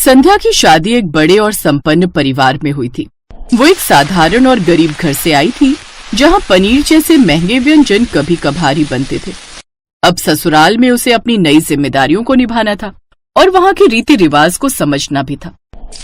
संध्या की शादी एक बड़े और संपन्न परिवार में हुई थी। वो एक साधारण और गरीब घर से आई थी, जहां पनीर जैसे महंगे व्यंजन कभी कभार ही बनते थे। अब ससुराल में उसे अपनी नई जिम्मेदारियों को निभाना था और वहां के रीति रिवाज को समझना भी था।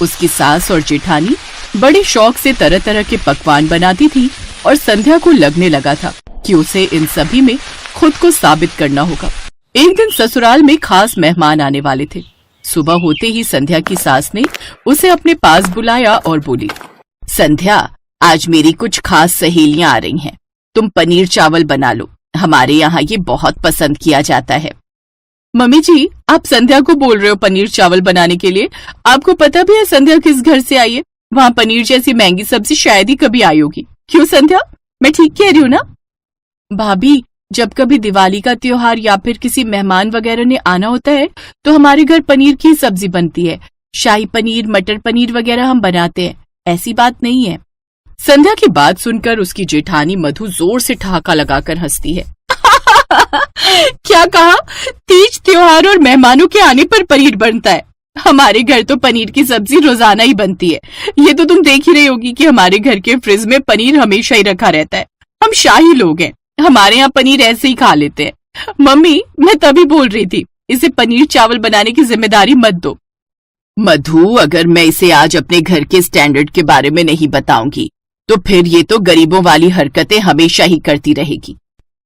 उसकी सास और जेठानी बड़े शौक से तरह तरह के पकवान बनाती थी और संध्या को लगने लगा था कि उसे इन सभी में खुद को साबित करना होगा। एक दिन ससुराल में खास मेहमान आने वाले थे। सुबह होते ही संध्या की सास ने उसे अपने पास बुलाया और बोली, संध्या, आज मेरी कुछ खास सहेलियां आ रही हैं। तुम पनीर चावल बना लो, हमारे यहाँ ये बहुत पसंद किया जाता है। मम्मी जी, आप संध्या को बोल रहे हो पनीर चावल बनाने के लिए? आपको पता भी है संध्या किस घर से आई है? वहाँ पनीर जैसी महंगी सब्जी शायद ही कभी आई होगी। क्यों संध्या, मैं ठीक कह रही हूँ ना? भाभी, जब कभी दिवाली का त्योहार या फिर किसी मेहमान वगैरह ने आना होता है तो हमारे घर पनीर की सब्जी बनती है। शाही पनीर, मटर पनीर वगैरह हम बनाते हैं, ऐसी बात नहीं है। संध्या की बात सुनकर उसकी जेठानी मधु जोर से ठहाका लगाकर हंसती है। क्या कहा? तीज त्योहार और मेहमानों के आने पर पनीर बनता है? हमारे घर तो पनीर की सब्जी रोजाना ही बनती है। ये तो तुम देख ही रही होगी कि हमारे घर के फ्रिज में पनीर हमेशा ही रखा रहता है। हम शाही लोग हैं, हमारे यहाँ पनीर ऐसे ही खा लेते हैं। मम्मी, मैं तभी बोल रही थी, इसे पनीर चावल बनाने की जिम्मेदारी मत दो। मधु, अगर मैं इसे आज अपने घर के स्टैंडर्ड के बारे में नहीं बताऊंगी तो फिर ये तो गरीबों वाली हरकतें हमेशा ही करती रहेगी।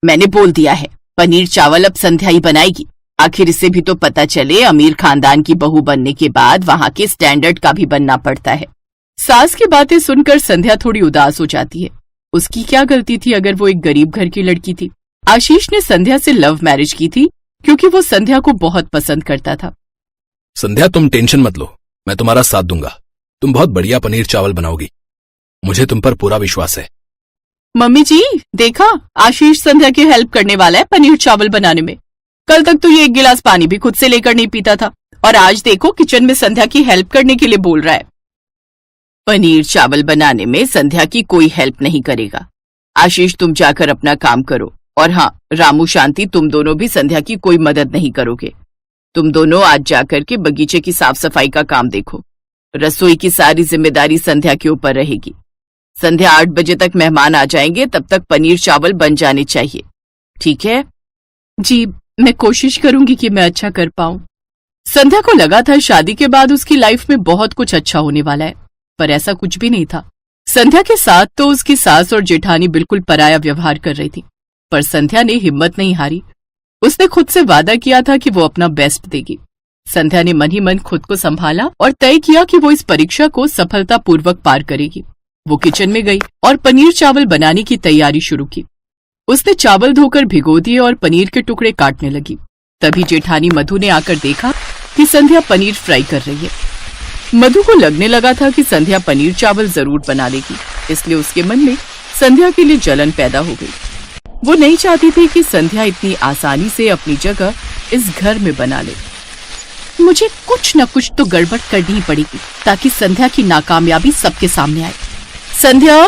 मैंने बोल दिया है, पनीर चावल अब संध्या ही बनाएगी। आखिर इसे भी तो पता चले, अमीर खानदान की बहू बनने के बाद वहाँ के स्टैंडर्ड का भी बनना पड़ता है। सास की बातें सुनकर संध्या थोड़ी उदास हो जाती है। उसकी क्या गलती थी अगर वो एक गरीब घर की लड़की थी? आशीष ने संध्या से लव मैरिज की थी क्योंकि वो संध्या को बहुत पसंद करता था। संध्या, तुम टेंशन मत लो, मैं तुम्हारा साथ दूंगा। तुम बहुत बढ़िया पनीर चावल बनाओगी, मुझे तुम पर पूरा विश्वास है। मम्मी जी, देखा, आशीष संध्या की हेल्प करने वाला है पनीर चावल बनाने में। कल तक तो ये एक गिलास पानी भी खुद से लेकर नहीं पीता था और आज देखो किचन में संध्या की हेल्प करने के लिए बोल रहा है। पनीर चावल बनाने में संध्या की कोई हेल्प नहीं करेगा। आशीष, तुम जाकर अपना काम करो। और हाँ, रामू, शांति, तुम दोनों भी संध्या की कोई मदद नहीं करोगे। तुम दोनों आज जाकर के बगीचे की साफ सफाई का काम देखो। रसोई की सारी जिम्मेदारी संध्या के ऊपर रहेगी। संध्या 8 बजे तक मेहमान आ जाएंगे, तब तक पनीर चावल बन जाने चाहिए, ठीक है? जी, मैं कोशिश करूंगी कि मैं अच्छा कर पाऊं। संध्या को लगा था शादी के बाद उसकी लाइफ में बहुत कुछ अच्छा होने वाला है, पर ऐसा कुछ भी नहीं था। संध्या के साथ तो उसकी सास और जेठानी बिल्कुल पराया व्यवहार कर रही थी, पर संध्या ने हिम्मत नहीं हारी। उसने खुद से वादा किया था कि वो अपना बेस्ट देगी। संध्या ने मन ही मन खुद को संभाला और तय किया कि वो इस परीक्षा को सफलतापूर्वक पार करेगी। वो किचन में गई और पनीर चावल बनाने की तैयारी शुरू की। उसने चावल धोकर भिगो दिए और पनीर के टुकड़े काटने लगी। तभी जेठानी मधु ने आकर देखा कि संध्या पनीर फ्राई कर रही है। मधु को लगने लगा था कि संध्या पनीर चावल जरूर बना लेगी, इसलिए उसके मन में संध्या के लिए जलन पैदा हो गई। वो नहीं चाहती थी कि संध्या इतनी आसानी से अपनी जगह इस घर में बना ले। मुझे कुछ न कुछ तो गड़बड़ करनी ही पड़ेगी ताकि संध्या की नाकामयाबी सबके सामने आए। संध्या,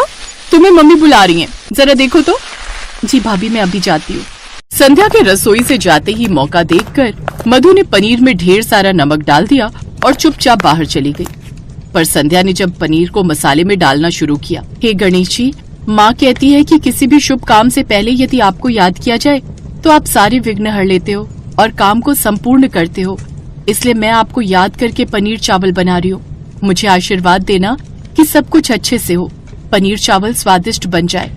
तुम्हें मम्मी बुला रही हैं, जरा देखो तो। जी भाभी, मैं अभी जाती हूँ। संध्या के रसोई से जाते ही मौका देखकर मधु ने पनीर में ढेर सारा नमक डाल दिया और चुपचाप बाहर चली गई। पर संध्या ने जब पनीर को मसाले में डालना शुरू किया, हे गणेश जी, माँ कहती है कि किसी भी शुभ काम से पहले यदि आपको याद किया जाए तो आप सारे विघ्न हर लेते हो और काम को संपूर्ण करते हो। इसलिए मैं आपको याद करके पनीर चावल बना रही हूँ। मुझे आशीर्वाद देना कि सब कुछ अच्छे से हो, पनीर चावल स्वादिष्ट बन जाए,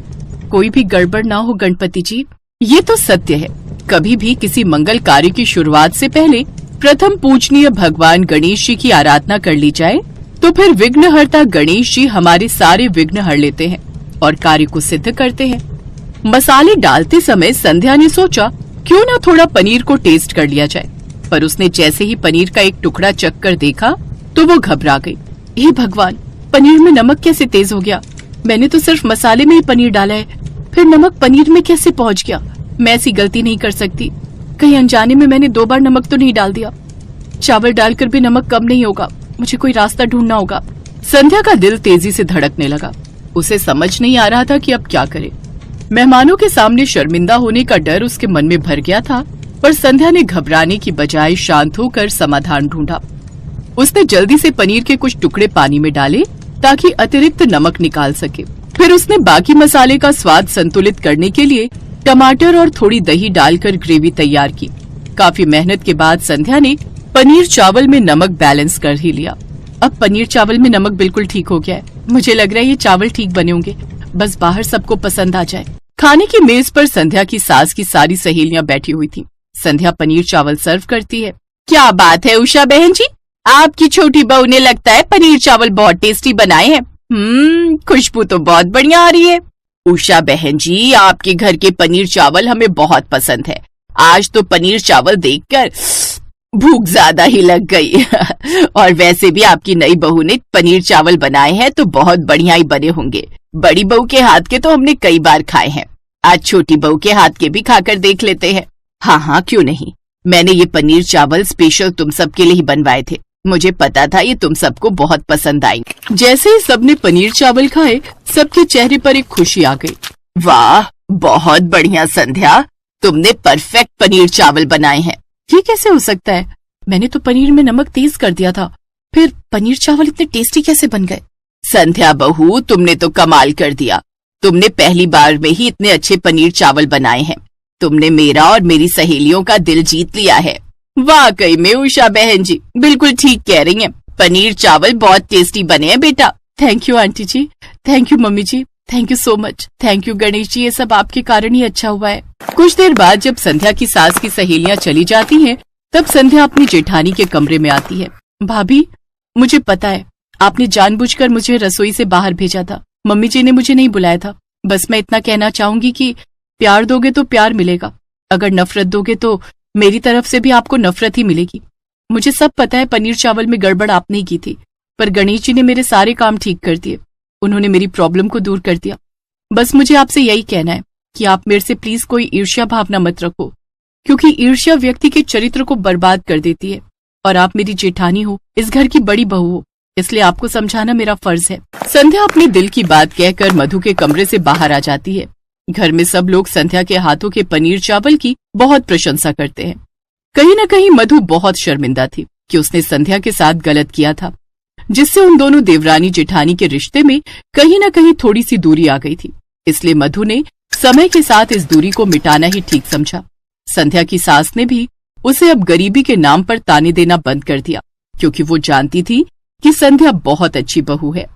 कोई भी गड़बड़ ना हो गणपति जी। ये तो सत्य है, कभी भी किसी मंगल कार्य की शुरुआत से पहले प्रथम पूजनीय भगवान गणेश जी की आराधना कर ली जाए तो फिर विघ्नहर्ता गणेश जी हमारे सारे विघ्न हर लेते हैं और कार्य को सिद्ध करते हैं। मसाले डालते समय संध्या ने सोचा क्यों ना थोड़ा पनीर को टेस्ट कर लिया जाए, पर उसने जैसे ही पनीर का एक टुकड़ा चख कर देखा तो वो घबरा गई। हे भगवान, पनीर में नमक कैसे तेज हो गया? मैंने तो सिर्फ मसाले में ही पनीर डाला है, फिर नमक पनीर में कैसे पहुंच गया? मैं ऐसी गलती नहीं कर सकती, कहीं अनजाने में मैंने 2 बार नमक तो नहीं डाल दिया। चावल डालकर भी नमक कम नहीं होगा, मुझे कोई रास्ता ढूंढना होगा। संध्या का दिल तेजी से धड़कने लगा। उसे समझ नहीं आ रहा था कि अब क्या करे। मेहमानों के सामने शर्मिंदा होने का डर उसके मन में भर गया था, पर संध्या ने घबराने की बजाय शांत होकर समाधान ढूंढा। उसने जल्दी से पनीर के कुछ टुकड़े पानी में डाले ताकि अतिरिक्त नमक निकाल सके। फिर उसने बाकी मसाले का स्वाद संतुलित करने के लिए टमाटर और थोड़ी दही डालकर ग्रेवी तैयार की। काफी मेहनत के बाद संध्या ने पनीर चावल में नमक बैलेंस कर ही लिया। अब पनीर चावल में नमक बिल्कुल ठीक हो गया है। मुझे लग रहा है ये चावल ठीक बने होंगे, बस बाहर सबको पसंद आ जाए। खाने की मेज पर संध्या की सास की सारी सहेलियां बैठी हुई थीं। संध्या पनीर चावल सर्व करती है। क्या बात है उषा बहन जी, आपकी छोटी बहू ने लगता है पनीर चावल बहुत टेस्टी बनाए हैं। खुशबू तो बहुत बढ़िया आ रही है। उषा बहन जी, आपके घर के पनीर चावल हमें बहुत पसंद है। आज तो पनीर चावल देखकर भूख ज्यादा ही लग गई। और वैसे भी आपकी नई बहू ने पनीर चावल बनाए हैं तो बहुत बढ़िया ही बने होंगे। बड़ी बहू के हाथ के तो हमने कई बार खाए हैं, आज छोटी बहू के हाथ के भी खाकर देख लेते हैं। हाँ, क्यों नहीं। मैंने ये पनीर चावल स्पेशल तुम सबके लिए ही बनवाए थे। मुझे पता था ये तुम सबको बहुत पसंद आएंगे। जैसे ही सबने पनीर चावल खाए, सबके चेहरे पर एक खुशी आ गई। वाह, बहुत बढ़िया संध्या, तुमने परफेक्ट पनीर चावल बनाए हैं। ये कैसे हो सकता है? मैंने तो पनीर में नमक तेज कर दिया था, फिर पनीर चावल इतने टेस्टी कैसे बन गए? संध्या बहू, तुमने तो कमाल कर दिया। तुमने पहली बार में ही इतने अच्छे पनीर चावल बनाए हैं। तुमने मेरा और मेरी सहेलियों का दिल जीत लिया है। वाकई में उषा बहन जी बिल्कुल ठीक कह रही हैं। पनीर चावल बहुत टेस्टी बने हैं बेटा। Thank you aunty ji, thank you mummy ji, thank you so much. Thank you Ganesh ji, ये सब आपके कारण ही अच्छा हुआ है। कुछ देर बाद जब संध्या की सास की सहेलियां चली जाती हैं, तब संध्या अपनी जेठानी के कमरे में आती है। भाभी, मुझे पता है आपने जानबूझकर मुझे रसोई से बाहर भेजा था। मम्मी जी ने मुझे नहीं बुलाया था। बस मैं इतना कहना चाहूंगी कि प्यार दोगे तो प्यार मिलेगा, अगर नफरत दोगे तो मेरी तरफ से भी आपको नफरत ही मिलेगी। मुझे सब पता है पनीर चावल में गड़बड़ आपने ही की थी, पर गणेश जी ने मेरे सारे काम ठीक कर दिए। उन्होंने मेरी प्रॉब्लम को दूर कर दिया। बस मुझे आपसे यही कहना है कि आप मेरे से प्लीज कोई ईर्ष्या भावना मत रखो, क्योंकि ईर्ष्या व्यक्ति के चरित्र को बर्बाद कर देती है। और आप मेरी जेठानी हो, इस घर की बड़ी बहू हो, इसलिए आपको समझाना मेरा फर्ज है। संध्या अपने दिल की बात कहकर मधु के कमरे से बाहर आ जाती है। घर में सब लोग संध्या के हाथों के पनीर चावल की बहुत प्रशंसा करते हैं। कहीं न कहीं मधु बहुत शर्मिंदा थी कि उसने संध्या के साथ गलत किया था, जिससे उन दोनों देवरानी जेठानी के रिश्ते में कहीं न कहीं थोड़ी सी दूरी आ गई थी। इसलिए मधु ने समय के साथ इस दूरी को मिटाना ही ठीक समझा। संध्या की सास ने भी उसे अब गरीबी के नाम पर ताने देना बंद कर दिया, क्योंकि वो जानती थी कि संध्या बहुत अच्छी बहू है।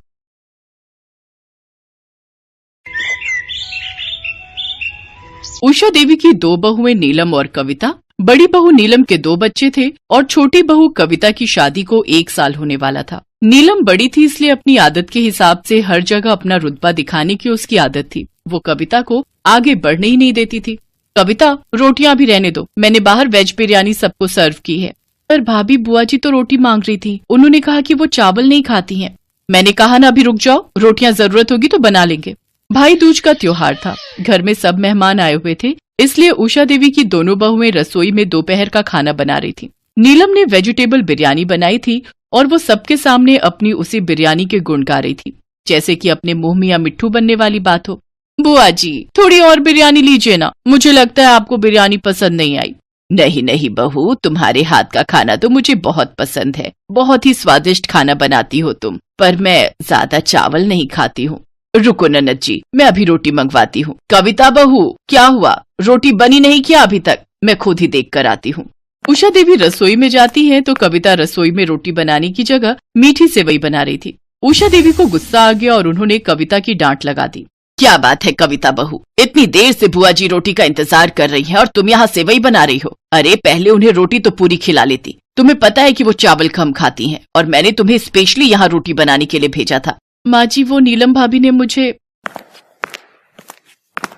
उषा देवी की दो बहुएं नीलम और कविता। बड़ी बहू नीलम के 2 बच्चे थे और छोटी बहू कविता की शादी को 1 साल होने वाला था। नीलम बड़ी थी, इसलिए अपनी आदत के हिसाब से हर जगह अपना रुतबा दिखाने की उसकी आदत थी। वो कविता को आगे बढ़ने ही नहीं देती थी। कविता, रोटियां भी रहने दो, मैंने बाहर वेज बिरयानी सबको सर्व की है। पर भाभी, बुआ जी तो रोटी मांग रही थी, उन्होंने कहा कि वो चावल नहीं खाती हैं। मैंने कहा ना, अभी रुक जाओ, रोटियां जरूरत होगी तो बना लेंगे। भाई दूज का त्योहार था, घर में सब मेहमान आए हुए थे, इसलिए उषा देवी की दोनों बहुएं रसोई में दोपहर का खाना बना रही थी। नीलम ने वेजिटेबल बिरयानी बनाई थी और वो सबके सामने अपनी उसी बिरयानी के गुण गा रही थी, जैसे कि अपने मुंह में या मिट्ठू बनने वाली बात हो। बुआ जी, थोड़ी और बिरयानी लीजिए ना, मुझे लगता है आपको बिरयानी पसंद नहीं आई। नहीं नहीं बहू, तुम्हारे हाथ का खाना तो मुझे बहुत पसंद है, बहुत ही स्वादिष्ट खाना बनाती हो तुम, पर मैं ज्यादा चावल नहीं खाती हूँ। रुको ननद जी, मैं अभी रोटी मंगवाती हूँ। कविता बहू, क्या हुआ, रोटी बनी नहीं क्या अभी तक? मैं खुद ही देख कर आती हूँ। उषा देवी रसोई में जाती है तो कविता रसोई में रोटी बनाने की जगह मीठी सेवई बना रही थी। उषा देवी को गुस्सा आ गया और उन्होंने कविता की डांट लगा दी। क्या बात है कविता बहू, इतनी देर से बुआ जी रोटी का इंतजार कर रही है और तुम यहाँ सेवई बना रही हो। अरे पहले उन्हें रोटी तो पूरी खिला लेती। तुम्हें पता है कि वो चावल कम खाती हैं और मैंने तुम्हें स्पेशली यहाँ रोटी बनाने के लिए भेजा था। माँ जी, वो नीलम भाभी ने मुझे।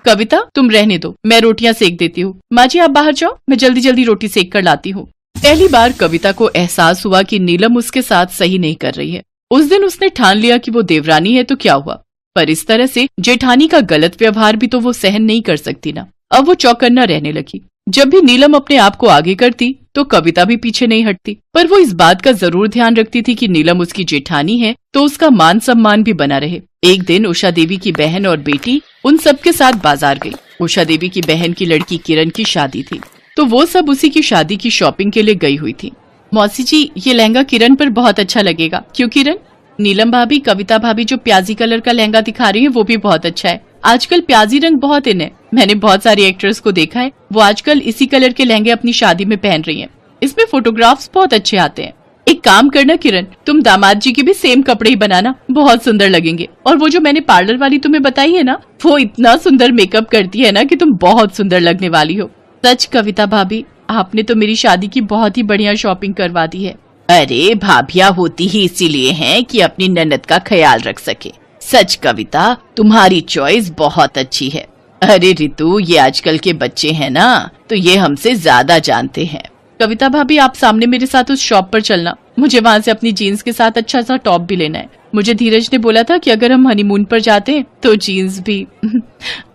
कविता, तुम रहने दो, मैं रोटियां सेक देती हूँ। माँ जी आप बाहर जाओ, मैं जल्दी जल्दी रोटी सेक कर लाती हूँ। पहली बार कविता को एहसास हुआ कि नीलम उसके साथ सही नहीं कर रही है। उस दिन उसने ठान लिया कि वो देवरानी है तो क्या हुआ, पर इस तरह से जेठानी का गलत व्यवहार भी तो वो सहन नहीं कर सकती ना। अब वो चौकन्ना रहने लगी। जब भी नीलम अपने आप को आगे करती तो कविता भी पीछे नहीं हटती, पर वो इस बात का जरूर ध्यान रखती थी कि नीलम उसकी जेठानी है तो उसका मान सम्मान भी बना रहे। एक दिन उषा देवी की बहन और बेटी उन सबके साथ बाजार गई। उषा देवी की बहन की लड़की किरण की शादी थी, तो वो सब उसी की शादी की शॉपिंग के लिए गई हुई थी। मौसी जी, ये लहंगा किरण पर बहुत अच्छा लगेगा। क्यों किरण? नीलम भाभी, कविता भाभी जो प्याजी कलर का लहंगा दिखा रही है वो भी बहुत अच्छा है। आजकल प्याजी रंग बहुत इन है। मैंने बहुत सारी एक्ट्रेस को देखा है, वो आजकल इसी कलर के लहंगे अपनी शादी में पहन रही हैं। इसमें फोटोग्राफ्स बहुत अच्छे आते हैं। एक काम करना किरण, तुम दामाद जी के भी सेम कपड़े ही बनाना, बहुत सुंदर लगेंगे। और वो जो मैंने पार्लर वाली तुम्हें बताई है ना, वो इतना सुंदर मेकअप करती है ना कि तुम बहुत सुंदर लगने वाली हो। सच कविता भाभी, आपने तो मेरी शादी की बहुत ही बढ़िया शॉपिंग करवा दी है। अरे भाभिया होती ही इसीलिए हैं कि अपनी ननद का ख्याल रख सके। सच कविता, तुम्हारी चॉइस बहुत अच्छी है। अरे रितु, ये आजकल के बच्चे हैं ना, तो ये हमसे ज्यादा जानते हैं। कविता भाभी, आप सामने मेरे साथ उस शॉप पर चलना, मुझे वहाँ से अपनी जीन्स के साथ अच्छा सा टॉप भी लेना है। मुझे धीरज ने बोला था कि अगर हम हनीमून पर जाते हैं तो जीन्स भी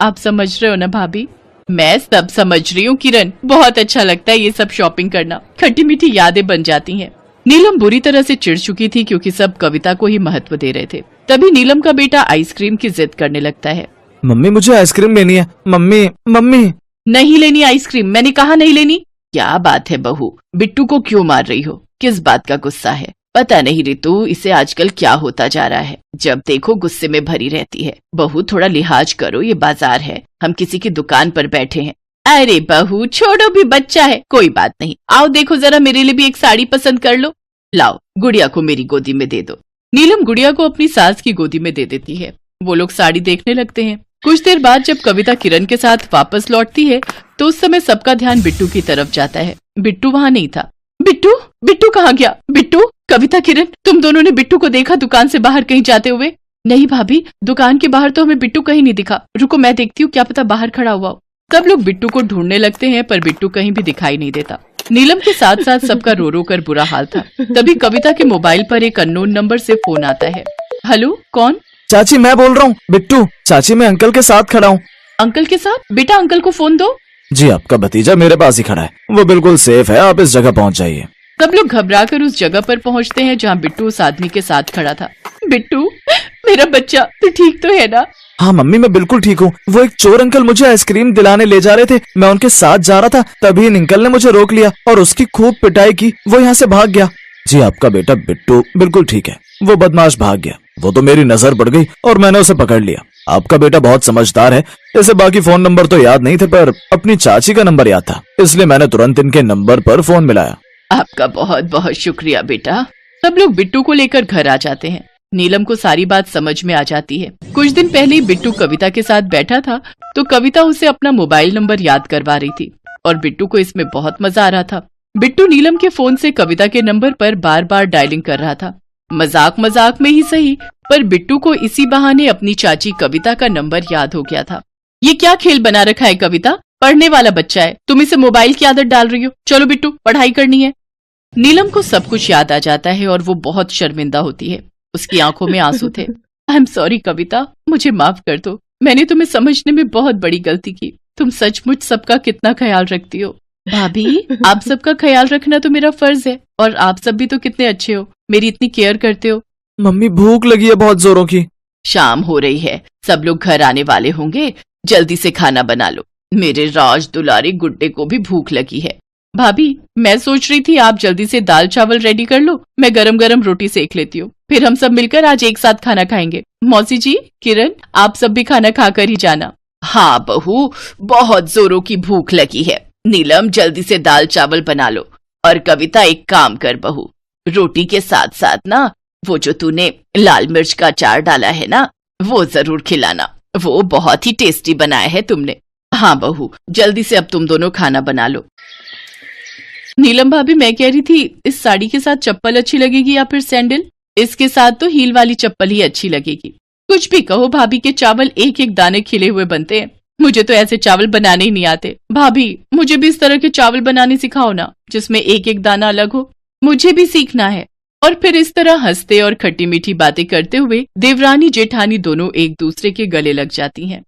आप समझ रहे हो ना भाभी? मैं सब समझ रही हूँ किरण, बहुत अच्छा लगता है ये सब शॉपिंग करना, खट्टी मीठी यादें बन जाती हैं। नीलम बुरी तरह से चिढ़ चुकी थी क्योंकि सब कविता को ही महत्व दे रहे थे। तभी नीलम का बेटा आइसक्रीम की जिद करने लगता है। मम्मी, मुझे आइसक्रीम लेनी है। Mummy mummy. नहीं लेनी आइसक्रीम, मैंने कहा नहीं लेनी। क्या बात है बहू, बिट्टू को क्यों मार रही हो? किस बात का गुस्सा है? पता नहीं रितु, इसे आजकल क्या होता जा रहा है, जब देखो गुस्से में भरी रहती है। बहू, थोड़ा लिहाज करो, ये बाजार है, हम किसी की दुकान पर बैठे हैं। अरे बहू छोड़ो, भी बच्चा है, कोई बात नहीं। आओ देखो जरा, मेरे लिए भी एक साड़ी पसंद कर लो। लाओ, गुड़िया को मेरी गोदी में दे दो। नीलम गुड़िया को अपनी सास की गोदी में दे देती है। वो लोग साड़ी देखने लगते हैं। कुछ देर बाद जब कविता किरण के साथ वापस लौटती है तो उस समय सबका ध्यान बिट्टू की तरफ जाता है। बिट्टू वहाँ नहीं था। बिट्टू, बिट्टू कहाँ गया? बिट्टू, कविता, किरण, तुम दोनों ने बिट्टू को देखा दुकान से बाहर कहीं जाते हुए? नहीं भाभी, दुकान के बाहर तो हमें बिट्टू कहीं नहीं दिखा। रुको मैं देखती हूँ, क्या पता बाहर खड़ा हुआ हो। सब लोग बिट्टू को ढूंढने लगते हैं पर बिट्टू कहीं भी दिखाई नहीं देता। नीलम के साथ साथ सबका रो रो कर बुरा हाल था। तभी कविता के मोबाइल पर एक अननोन नंबर से फोन आता है। हेलो, कौन? चाची, मैं बोल रहा हूँ। बिट्टू, चाची, मैं अंकल के साथ खड़ा हूँ। अंकल के साथ? बेटा अंकल को फोन दो। जी, आपका भतीजा मेरे पास ही खड़ा है, वो बिल्कुल सेफ है, आप इस जगह पहुँच जाइए। सब लोग घबरा कर उस जगह पर पहुंचते हैं जहां बिट्टू उस आदमी के साथ खड़ा था। बिट्टू, मेरा बच्चा, तू ठीक तो है ना? हाँ मम्मी, मैं बिल्कुल ठीक हूँ। वो एक चोर अंकल मुझे आइसक्रीम दिलाने ले जा रहे थे, मैं उनके साथ जा रहा था, तभी इन अंकल ने मुझे रोक लिया और उसकी खूब पिटाई की, वो यहाँ से भाग गया। जी, आपका बेटा बिट्टू बिल्कुल ठीक है, वो बदमाश भाग गया, वो तो मेरी नजर पड़ गई और मैंने उसे पकड़ लिया। आपका बेटा बहुत समझदार है, इसे बाकी फोन नंबर तो याद नहीं थे पर अपनी चाची का नंबर याद था, इसलिए मैंने तुरंत इनके नंबर पर फोन मिलाया। आपका बहुत बहुत शुक्रिया बेटा। सब लोग बिट्टू को लेकर घर आ जाते हैं। नीलम को सारी बात समझ में आ जाती है। कुछ दिन पहले बिट्टू कविता के साथ बैठा था तो कविता उसे अपना मोबाइल नंबर याद करवा रही थी और बिट्टू को इसमें बहुत मजा आ रहा था। बिट्टू नीलम के फोन से कविता के नंबर पर बार बार डायलिंग कर रहा था। मजाक मजाक में ही सही, पर बिट्टू को इसी बहाने अपनी चाची कविता का नंबर याद हो गया था। ये क्या खेल बना रखा है कविता? पढ़ने वाला बच्चा है, तुम इसे मोबाइल की आदत डाल रही हो। चलो बिट्टू, पढ़ाई करनी है। नीलम को सब कुछ याद आ जाता है और वो बहुत शर्मिंदा होती है। उसकी आंखों में आंसू थे। आई एम सॉरी कविता, मुझे माफ कर दो, मैंने तुम्हें समझने में बहुत बड़ी गलती की। तुम सचमुच सबका कितना ख्याल रखती हो। भाभी, आप सबका ख्याल रखना तो मेरा फर्ज है और आप सब भी तो कितने अच्छे हो, मेरी इतनी केयर करते हो। मम्मी, भूख लगी है बहुत जोरों की। शाम हो रही है, सब लोग घर आने वाले होंगे, जल्दी से खाना बना लो। मेरे राज दुलारे गुड्डे को भी भूख लगी है। भाभी, मैं सोच रही थी आप जल्दी से दाल चावल रेडी कर लो, मैं गरम गरम रोटी सेक लेती हूँ, फिर हम सब मिलकर आज एक साथ खाना खाएंगे। मौसी जी, किरण, आप सब भी खाना खाकर ही जाना। हाँ बहू, बहुत जोरों की भूख लगी है। नीलम, जल्दी से दाल चावल बना लो। और कविता, एक काम कर बहू, रोटी के साथ साथ ना वो जो तूने लाल मिर्च का अचार डाला है ना, वो जरूर खिलाना, वो बहुत ही टेस्टी बनाया है तुमने। हाँ बहू, जल्दी से अब तुम दोनों खाना बना लो। नीलम भाभी, मैं कह रही थी इस साड़ी के साथ चप्पल अच्छी लगेगी या फिर सैंडल? इसके साथ तो हील वाली चप्पल ही अच्छी लगेगी। कुछ भी कहो भाभी, के चावल एक एक दाने खिले हुए बनते हैं, मुझे तो ऐसे चावल बनाने ही नहीं आते। भाभी, मुझे भी इस तरह के चावल बनाने सिखाओ ना, जिसमें एक एक दाना अलग हो, मुझे भी सीखना है। और फिर इस तरह हंसते और खट्टी मीठी बातें करते हुए देवरानी जेठानी दोनों एक दूसरे के गले लग जाती हैं।